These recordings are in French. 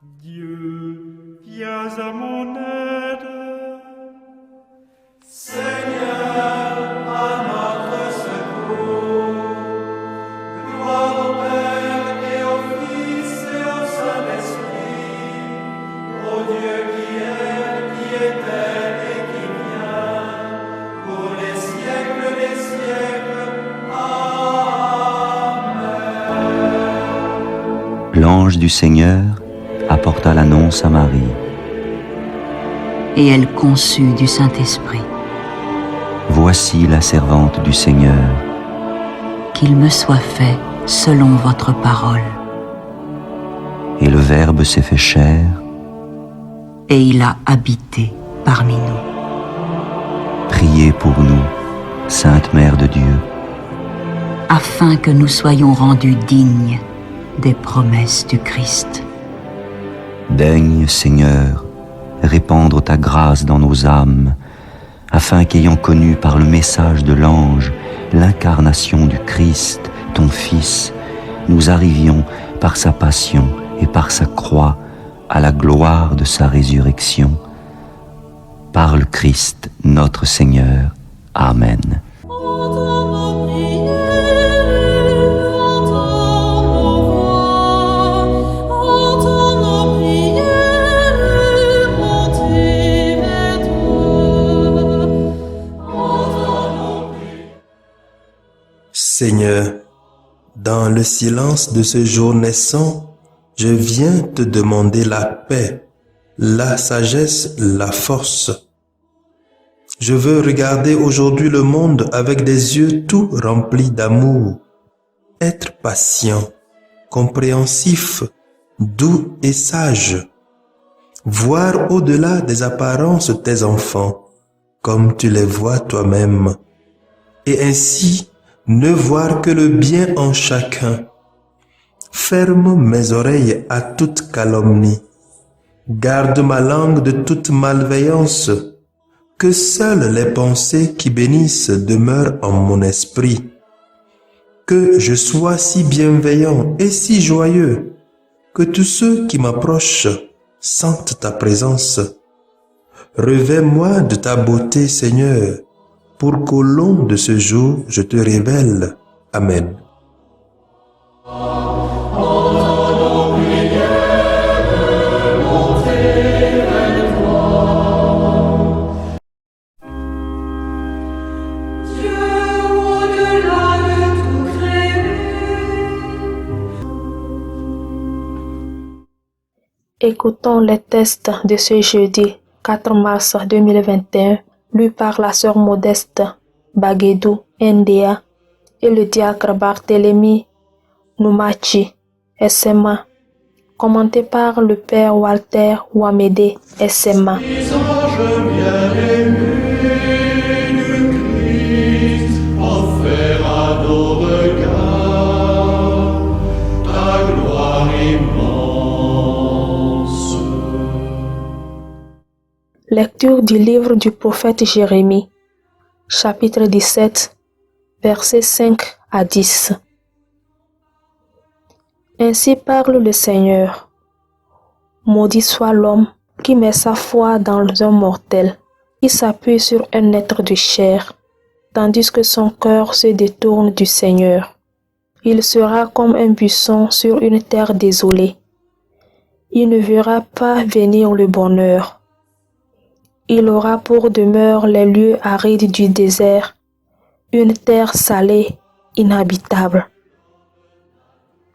Dieu, viens à mon aide. Seigneur, à notre secours. Gloire au Père et au Fils et au Saint-Esprit, au Dieu qui est, qui était et qui vient, pour les siècles des siècles. Amen. L'ange du Seigneur apporta l'annonce à Marie. Et elle conçut du Saint-Esprit. Voici la servante du Seigneur. Qu'il me soit fait selon votre parole. Et le Verbe s'est fait chair. Et il a habité parmi nous. Priez pour nous, Sainte Mère de Dieu, Afin que nous soyons rendus dignes des promesses du Christ. Daigne, Seigneur, répandre ta grâce dans nos âmes, afin qu'ayant connu par le message de l'ange l'incarnation du Christ, ton Fils, nous arrivions par sa passion et par sa croix à la gloire de sa résurrection. Par le Christ notre Seigneur. Amen. Seigneur, dans le silence de ce jour naissant, je viens te demander la paix, la sagesse, la force. Je veux regarder aujourd'hui le monde avec des yeux tout remplis d'amour, être patient, compréhensif, doux et sage, voir au-delà des apparences tes enfants, comme tu les vois toi-même, et ainsi ne voir que le bien en chacun. Ferme mes oreilles à toute calomnie. Garde ma langue de toute malveillance. Que seules les pensées qui bénissent demeurent en mon esprit. Que je sois si bienveillant et si joyeux, que tous ceux qui m'approchent sentent ta présence. Revêts-moi de ta beauté, Seigneur, pour qu'au long de ce jour, je te révèle. Amen. Écoutons les textes de ce jeudi 4 mars 2021, lu par la sœur Modeste Baguedou Ndea et le diacre Barthélemy Noumachi SMA, commenté par le père Walter Ouamédé SMA. Les anges bien-aimés du Christ, offert à nos regards ta gloire immense. Lecture du livre du prophète Jérémie, chapitre 17, versets 5 à 10. Ainsi parle le Seigneur. Maudit soit l'homme qui met sa foi dans un mortel, qui s'appuie sur un être de chair, tandis que son cœur se détourne du Seigneur. Il sera comme un buisson sur une terre désolée. Il ne verra pas venir le bonheur. Il aura pour demeure les lieux arides du désert, une terre salée, inhabitable.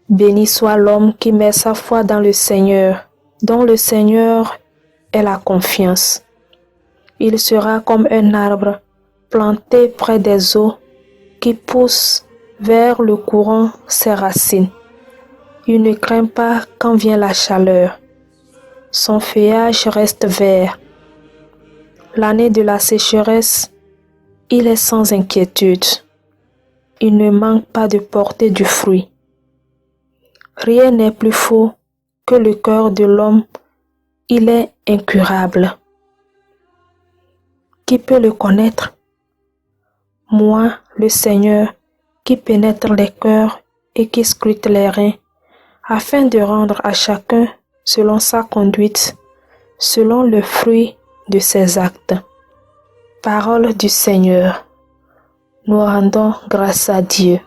Béni soit l'homme qui met sa foi dans le Seigneur, dont le Seigneur est la confiance. Il sera comme un arbre planté près des eaux qui pousse vers le courant ses racines. Il ne craint pas quand vient la chaleur. Son feuillage reste vert. L'année de la sécheresse, il est sans inquiétude. Il ne manque pas de porter du fruit. Rien n'est plus faux que le cœur de l'homme, il est incurable. Qui peut le connaître? Moi, le Seigneur, qui pénètre les cœurs et qui scrute les reins, afin de rendre à chacun selon sa conduite, selon le fruit de ses actes. Parole du Seigneur. Nous rendons grâce à Dieu.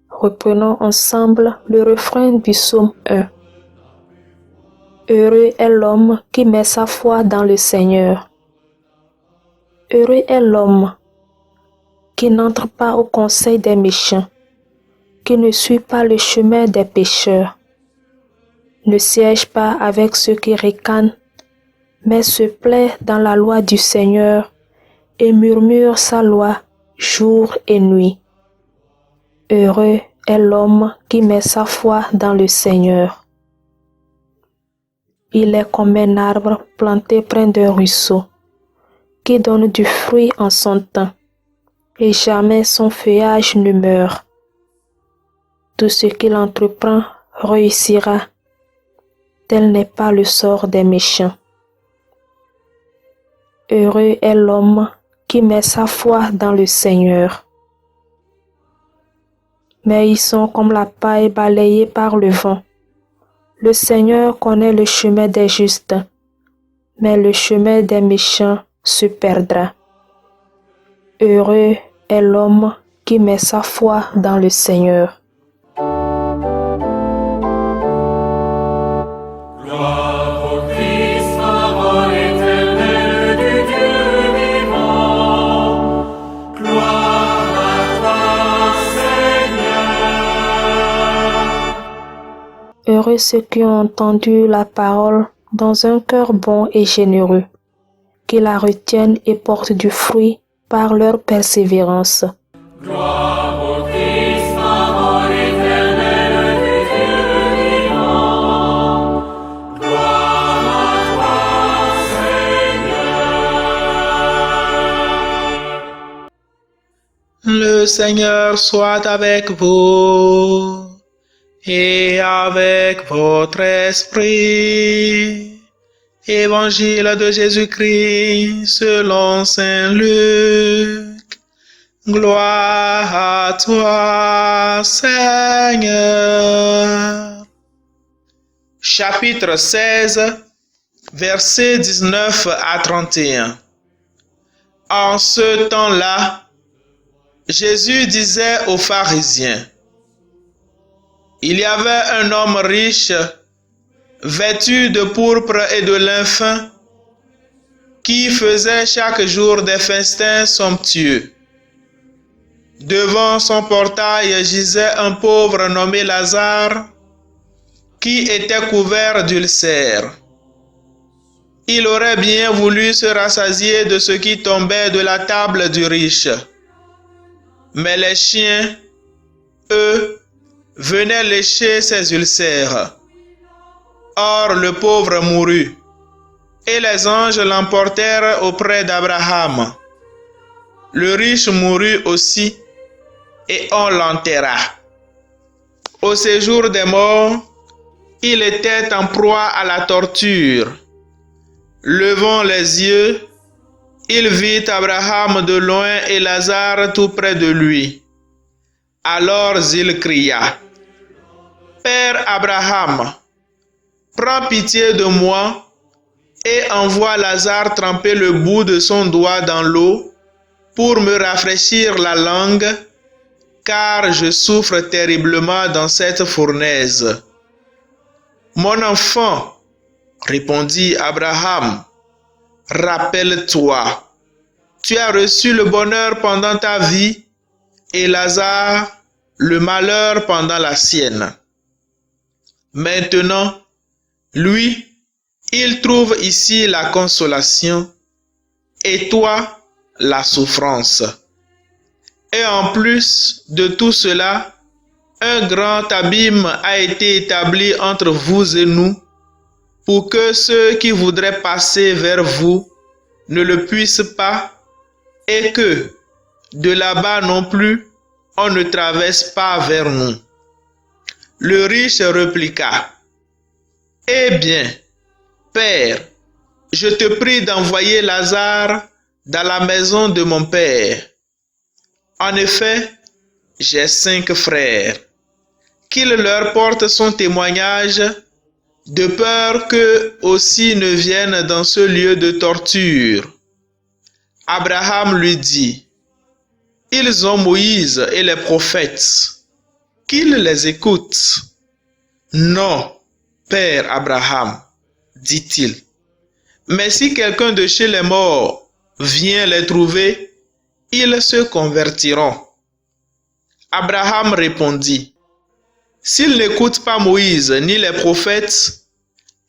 Reprenons ensemble le refrain du psaume 1. Heureux est l'homme qui met sa foi dans le Seigneur. Heureux est l'homme qui n'entre pas au conseil des méchants, qui ne suit pas le chemin des pécheurs, ne siège pas avec ceux qui ricanent, mais se plaît dans la loi du Seigneur et murmure sa loi jour et nuit. Heureux est l'homme qui met sa foi dans le Seigneur. Il est comme un arbre planté près d'un ruisseau, qui donne du fruit en son temps, et jamais son feuillage ne meurt. Tout ce qu'il entreprend réussira. Tel n'est pas le sort des méchants. Heureux est l'homme qui met sa foi dans le Seigneur. Mais ils sont comme la paille balayée par le vent. Le Seigneur connaît le chemin des justes, mais le chemin des méchants se perdra. Heureux est l'homme qui met sa foi dans le Seigneur. Gloire au Christ, parole éternelle du Dieu vivant. Gloire à toi, Seigneur. Heureux ceux qui ont entendu la parole dans un cœur bon et généreux, qui la retiennent et portent du fruit par leur persévérance. Gloire au Christ, parole éternelle du Dieu vivant. Gloire à toi, Seigneur. Le Seigneur soit avec vous et avec votre esprit. Évangile de Jésus-Christ selon saint Luc. Gloire à toi, Seigneur. Chapitre 16, versets 19 à 31. En ce temps-là, Jésus disait aux pharisiens: il y avait un homme riche, vêtu de pourpre et de lin fin, qui faisait chaque jour des festins somptueux. Devant son portail gisait un pauvre nommé Lazare, qui était couvert d'ulcères. Il aurait bien voulu se rassasier de ce qui tombait de la table du riche. Mais les chiens, eux, venaient lécher ses ulcères. Or le pauvre mourut, et les anges l'emportèrent auprès d'Abraham. Le riche mourut aussi, et on l'enterra. Au séjour des morts, il était en proie à la torture. Levant les yeux, il vit Abraham de loin et Lazare tout près de lui. Alors il cria: Père Abraham, prends pitié de moi et envoie Lazare tremper le bout de son doigt dans l'eau pour me rafraîchir la langue, car je souffre terriblement dans cette fournaise. Mon enfant, répondit Abraham, rappelle-toi, tu as reçu le bonheur pendant ta vie et Lazare le malheur pendant la sienne. Maintenant, lui, il trouve ici la consolation et toi, la souffrance. Et en plus de tout cela, un grand abîme a été établi entre vous et nous pour que ceux qui voudraient passer vers vous ne le puissent pas et que, de là-bas non plus, on ne traverse pas vers nous. Le riche répliqua: Eh bien, Père, je te prie d'envoyer Lazare dans la maison de mon Père. En effet, j'ai 5 frères. Qu'il leur porte son témoignage, de peur qu'eux aussi ne viennent dans ce lieu de torture. Abraham lui dit, ils ont Moïse et les prophètes, qu'ils les écoutent. Non, Père Abraham, dit-il. Mais si quelqu'un de chez les morts vient les trouver, ils se convertiront. Abraham répondit, s'ils n'écoutent pas Moïse ni les prophètes,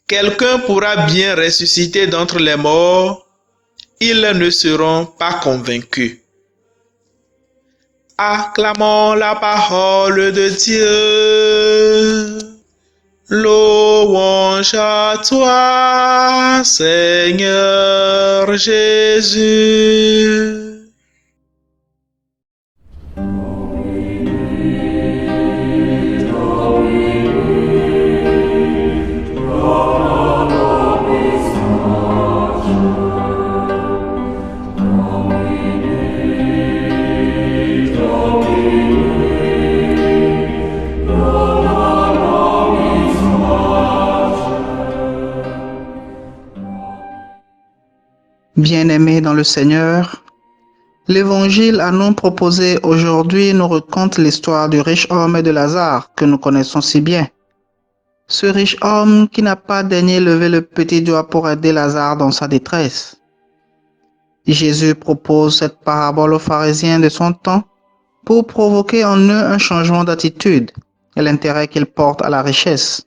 quelqu'un pourra bien ressusciter d'entre les morts, ils ne seront pas convaincus. Acclamons la parole de Dieu. Louange à toi, Seigneur Jésus. Bien-aimés dans le Seigneur, l'Évangile à nous proposé aujourd'hui nous raconte l'histoire du riche homme et de Lazare que nous connaissons si bien. Ce riche homme qui n'a pas daigné lever le petit doigt pour aider Lazare dans sa détresse. Jésus propose cette parabole aux pharisiens de son temps pour provoquer en eux un changement d'attitude et l'intérêt qu'ils portent à la richesse.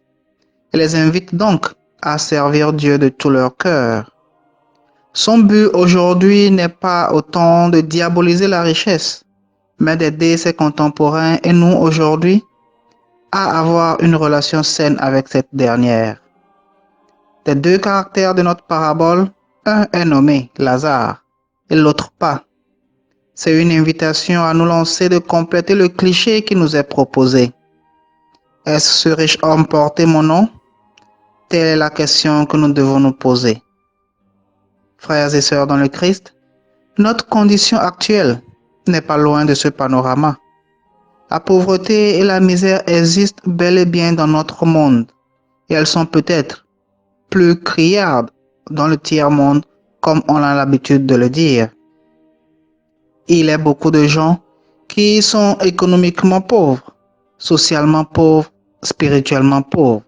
Il les invite donc à servir Dieu de tout leur cœur. Son but aujourd'hui n'est pas autant de diaboliser la richesse, mais d'aider ses contemporains et nous aujourd'hui à avoir une relation saine avec cette dernière. Des 2 caractères de notre parabole, un est nommé Lazare et l'autre pas. C'est une invitation à nous lancer de compléter le cliché qui nous est proposé. Est-ce ce riche homme porté mon nom? Telle est la question que nous devons nous poser. Frères et sœurs dans le Christ, notre condition actuelle n'est pas loin de ce panorama. La pauvreté et la misère existent bel et bien dans notre monde et elles sont peut-être plus criardes dans le tiers-monde comme on a l'habitude de le dire. Il y a beaucoup de gens qui sont économiquement pauvres, socialement pauvres, spirituellement pauvres.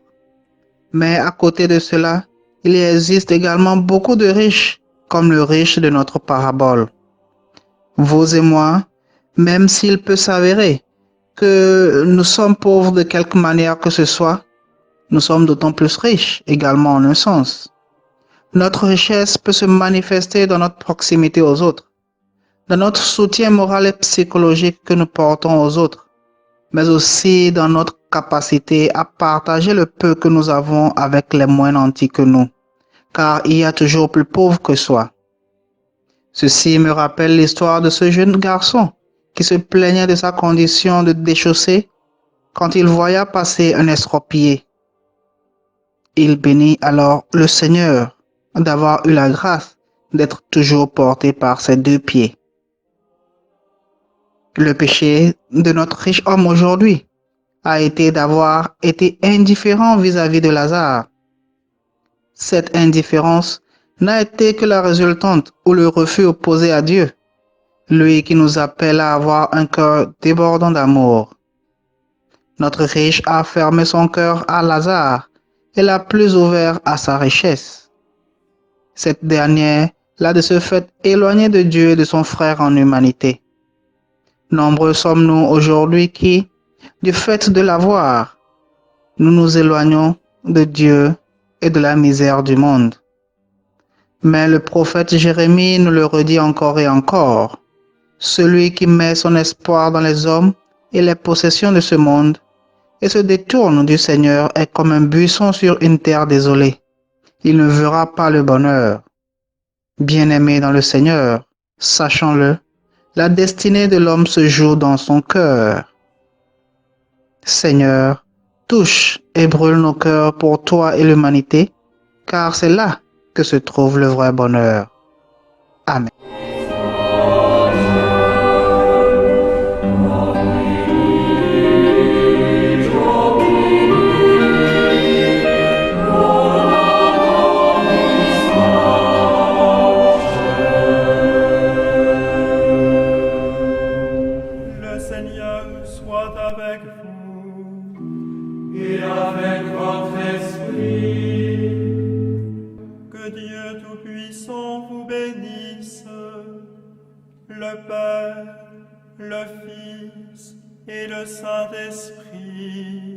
Mais à côté de cela, il existe également beaucoup de riches, comme le riche de notre parabole. Vous et moi, même s'il peut s'avérer que nous sommes pauvres de quelque manière que ce soit, nous sommes d'autant plus riches également en un sens. Notre richesse peut se manifester dans notre proximité aux autres, dans notre soutien moral et psychologique que nous portons aux autres, mais aussi dans notre capacité à partager le peu que nous avons avec les moins nantis que nous, car il y a toujours plus pauvre que soi. Ceci me rappelle l'histoire de ce jeune garçon qui se plaignait de sa condition de déchaussé quand il voya passer un estropié. Il bénit alors le Seigneur d'avoir eu la grâce d'être toujours porté par ses 2 pieds. Le péché de notre riche homme aujourd'hui a été d'avoir été indifférent vis-à-vis de Lazare. Cette indifférence n'a été que la résultante ou le refus opposé à Dieu, lui qui nous appelle à avoir un cœur débordant d'amour. Notre riche a fermé son cœur à Lazare et l'a plus ouvert à sa richesse. Cette dernière l'a de ce fait éloigné de Dieu et de son frère en humanité. Nombreux sommes-nous aujourd'hui qui, du fait de l'avoir, nous nous éloignons de Dieu et de la misère du monde. Mais le prophète Jérémie nous le redit encore et encore. Celui qui met son espoir dans les hommes et les possessions de ce monde et se détourne du Seigneur est comme un buisson sur une terre désolée. Il ne verra pas le bonheur. Bien-aimé dans le Seigneur, sachons-le, la destinée de l'homme se joue dans son cœur. Seigneur, touche et brûle nos cœurs pour toi et l'humanité, car c'est là que se trouve le vrai bonheur. Amen. Père, le Fils et le Saint-Esprit.